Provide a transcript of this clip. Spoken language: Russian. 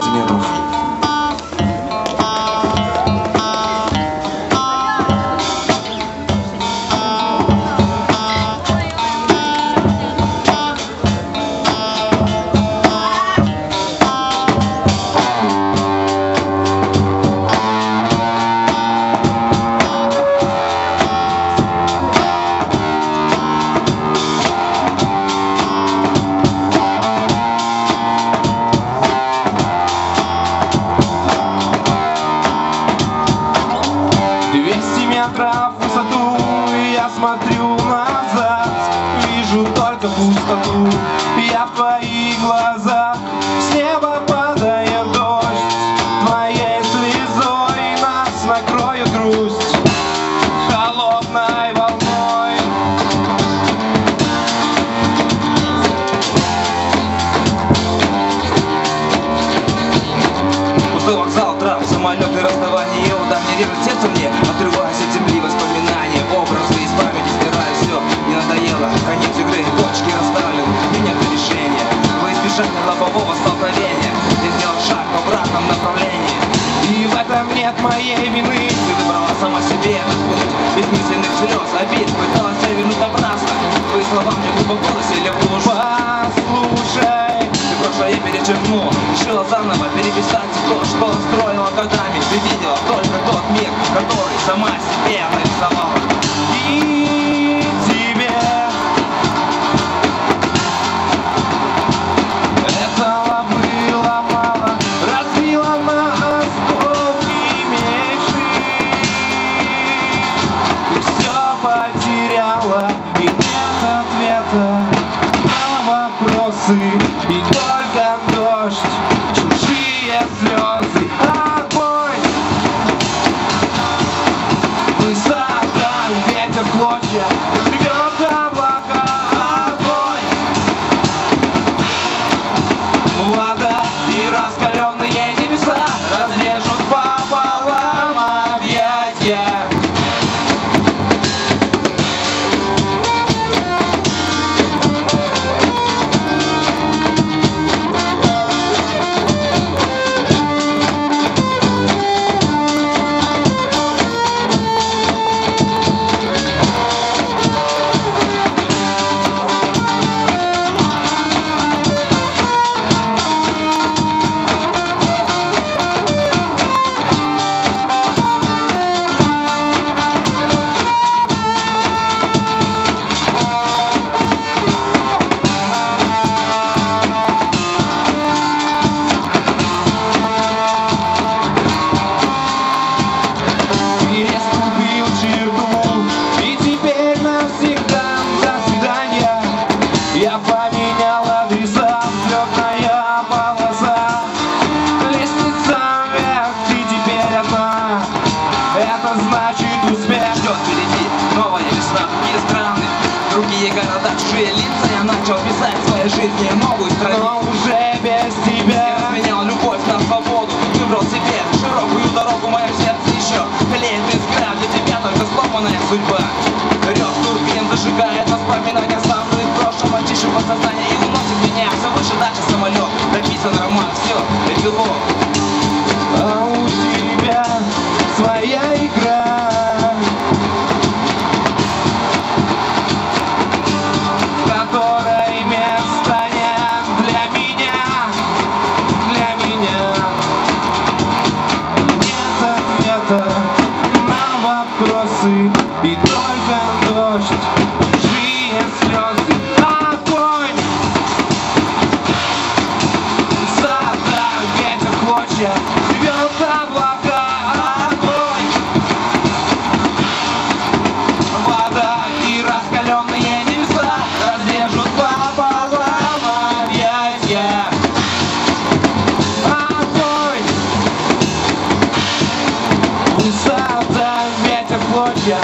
сантиметров. В высоту я смотрю назад, вижу только пустоту. Я в твоих глазах, с неба падает дождь, твоей слезой нас накроет грусть холодной волной. Пустой вокзал, трап, самолеты, расставание, удар не режет сердце мне, отрываясь от земли воспоминания, образы из памяти стираю все, не надоело, конец игры, точки расставлены, принято решение, во избежание лобового столкновения, я сделал шаг в обратном направлении, и в этом нет моей вины. Ты выбрала сама себе этот путь, бессмысленных слез, обид, пыталась вернуть обратно, твои слова мне глубоко засели в душу. Послушай, ты прошлое перечеркнул, решила заново переписать то, что строила годами. Ты видела только тот мир, который сама себе нарисовала. и тебе этого было мало, разбила на осколки мечты. Ты все потеряла, и нет ответа на вопросы, и только дождь, чужие слезы, огонь, высота, ветер, клочья, рвет облака, огонь, вода и раскаленные небеса разрежут пополам объятия. Я поменял адреса, взлетная полоса, лестница вверх, ты теперь одна. Это значит успех. Ждет впереди новая весна, другие страны, другие города, чужие лица. Я начал писать своей жизни новую страну, но уже без тебя. Я разменял любовь на свободу, выбрал себе широкую дорогу. Мое сердце еще тлеет искра, для тебя только сломанная судьба. Рев турбин зажигает воспоминания, оставленные в прошлом, очищу подсознание и уносит меня все выше, дальше самолет. Написан роман, все, эпилог. А у тебя своя игра, в которой места нет для меня, для меня. Нет ответа на вопросы, и только дождь, чужие слезы, огонь, высота, ветер, клочья, рвет облака, огонь, вода и раскаленные небеса разрежут пополам объятия. Огонь, высота, ветер, клочья,